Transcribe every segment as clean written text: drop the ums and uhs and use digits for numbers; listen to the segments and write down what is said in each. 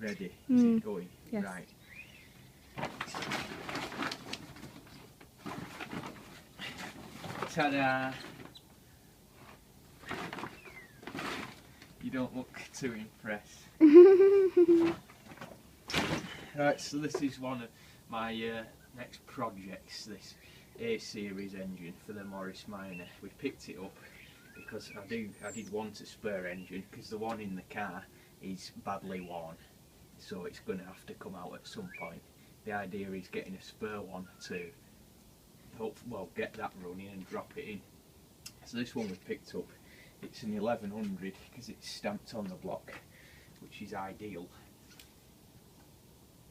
ready. Is it going? Yes. Right. Ta-da! You don't look too impressed. Right, so this is one of my next projects, this A-series engine for the Morris Minor. We picked it up because I did want a spare engine, because the one in the car is badly worn, so it's going to have to come out at some point. The idea is getting a spare one to get that running and drop it in. So this one we picked up, it's an 1100 because it's stamped on the block, which is ideal.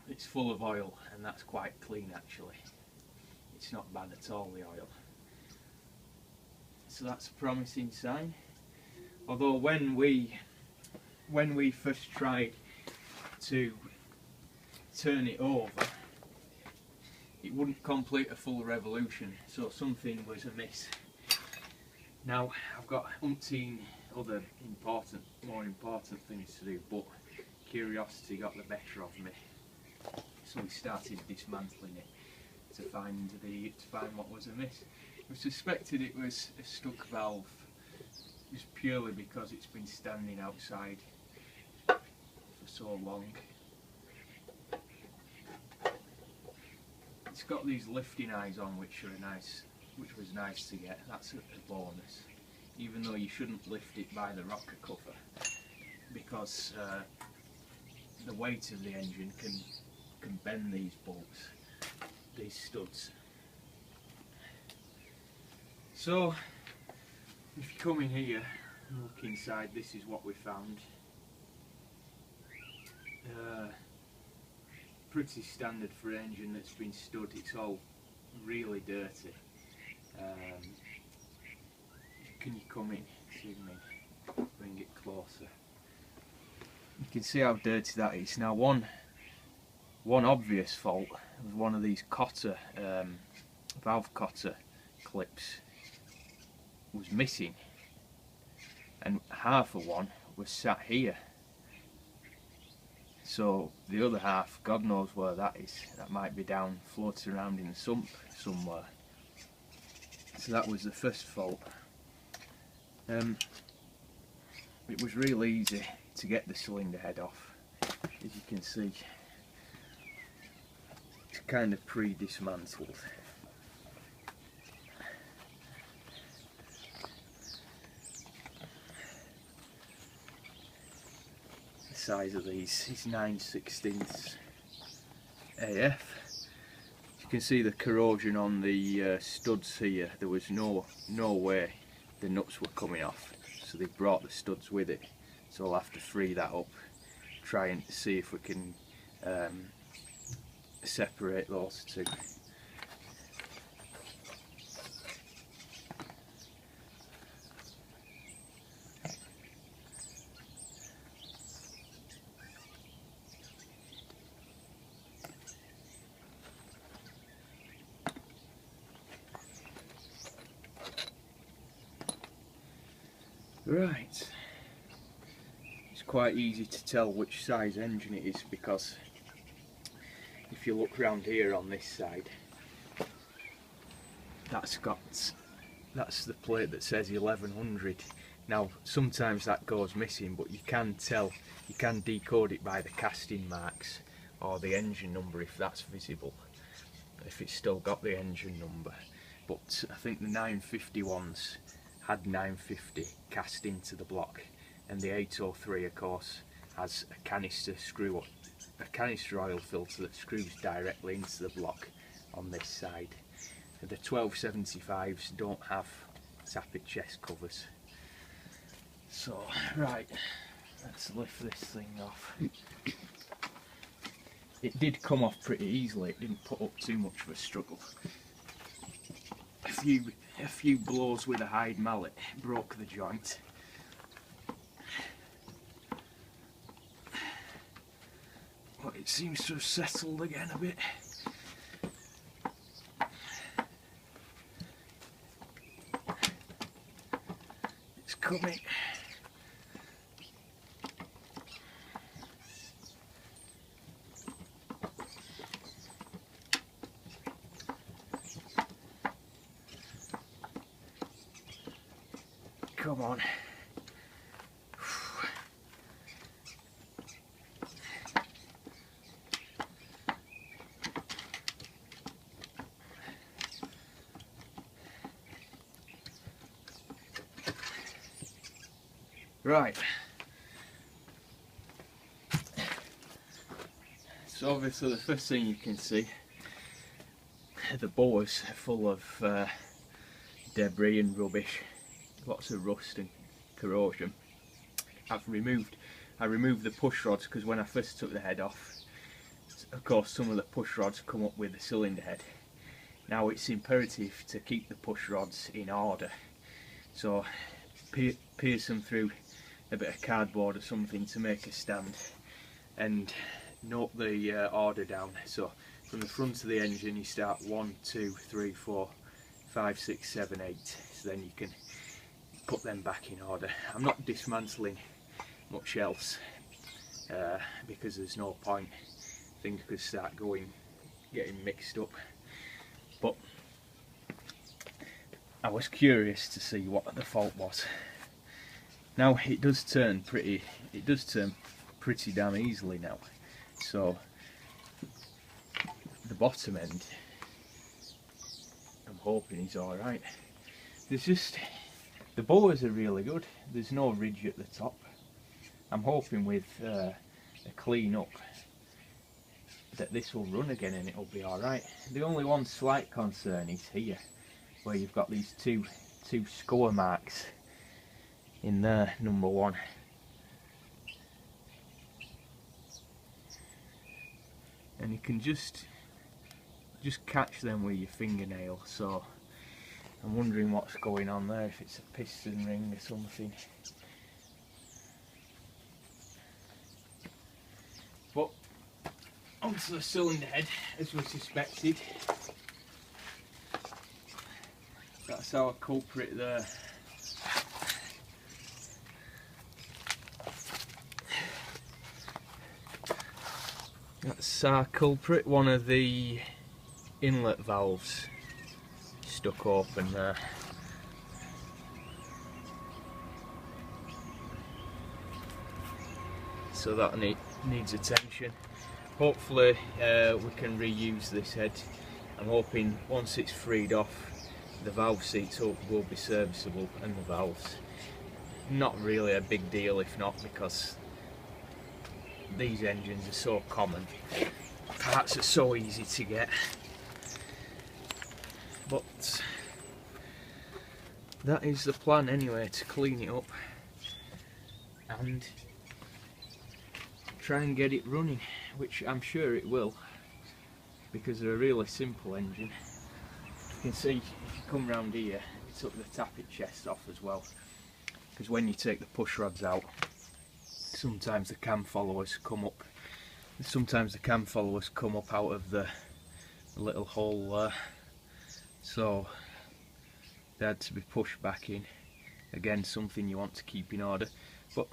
It's full of oil, and that's quite clean actually. It's not bad at all, the oil. So that's a promising sign. Although when we first tried to turn it over, it wouldn't complete a full revolution, so something was amiss. Now I've got umpteen other more important things to do, but curiosity got the better of me, so we started dismantling it to find what was amiss. We suspected it was a stuck valve, just purely because it's been standing outside for so long. It's got these lifting eyes on, which was nice to get. That's a bonus, even though you shouldn't lift it by the rocker cover, because the weight of the engine can bend these bolts, these studs. So if you come in here and look inside, this is what we found. Pretty standard for an engine that's been stud. It's all really dirty. Can you come in? See me? Bring it closer. You can see how dirty that is. Now one obvious fault was one of these cotter, valve cotter clips was missing, and half of one was sat here. So the other half, God knows where that is. That might be down, floating around in the sump somewhere. So that was the first fault. It was real easy to get the cylinder head off. As you can see, it's kind of pre-dismantled. The size of these is 9/16 AF. You can see the corrosion on the studs here. There was no way the nuts were coming off, so they brought the studs with it. So I'll have to free that up, try and see if we can separate those two. Right, it's quite easy to tell which size engine it is, because if you look round here on this side, that's the plate that says 1100. Now sometimes that goes missing, but you can tell, you can decode it by the casting marks or the engine number if that's visible, if it's still got the engine number. But I think the 950 ones had 950 cast into the block, and the 803 of course has a canister oil filter that screws directly into the block on this side. The 1275s don't have tappet chest covers. So right, let's lift this thing off. It did come off pretty easily, it didn't put up too much of a struggle. A few blows with a hide mallet broke the joint. But it seems to have settled again a bit. It's coming. Come on. Right. So obviously the first thing you can see, the bore's full of debris and rubbish, lots of rust and corrosion. I removed the push rods because when I first took the head off, of course some of the push rods come up with the cylinder head. Now it's imperative to keep the push rods in order, so pierce them through a bit of cardboard or something to make a stand, and note the order down. So from the front of the engine you start 1, 2, 3, 4, 5, 6, 7, 8, so then you can put them back in order. I'm not dismantling much else because there's no point, things could start getting mixed up, but I was curious to see what the fault was. Now it does turn pretty damn easily now, so the bottom end I'm hoping is alright. There's just, the bores are really good, there's no ridge at the top. I'm hoping with a clean up that this will run again and it'll be alright. The only one slight concern is here, where you've got these two score marks in there, number one. And you can just catch them with your fingernail, so I'm wondering what's going on there, if it's a piston ring or something. But onto the cylinder head, as we suspected. That's our culprit there. That's our culprit, one of the inlet valves stuck open there. So that needs attention. Hopefully we can reuse this head. I'm hoping once it's freed off, the valve seats will be serviceable, and the valves. Not really a big deal if not, because these engines are so common, parts are so easy to get. But that is the plan anyway, to clean it up and try and get it running, which I'm sure it will, because they're a really simple engine. You can see, if you come round here, it took the tappet chest off as well, because when you take the push rods out, sometimes the cam followers come up. Sometimes the cam followers come up out of the little hole there, so they had to be pushed back in. Again, something you want to keep in order, but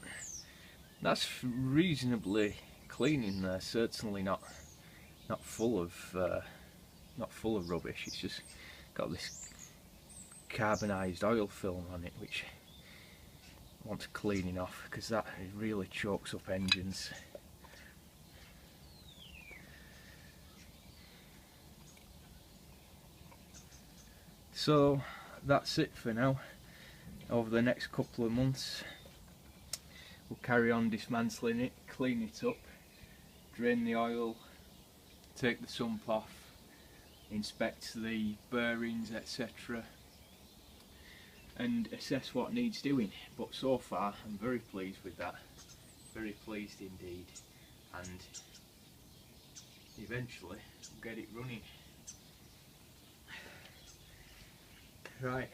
that's reasonably clean in there. Certainly not full of rubbish. It's just got this carbonised oil film on it, which I want cleaning off, because that really chokes up engines. So that's it for now. Over the next couple of months we'll carry on dismantling it, clean it up, drain the oil, take the sump off, inspect the bearings, etc., and assess what needs doing. But so far I'm very pleased with that, very pleased indeed, and eventually we'll get it running. Right.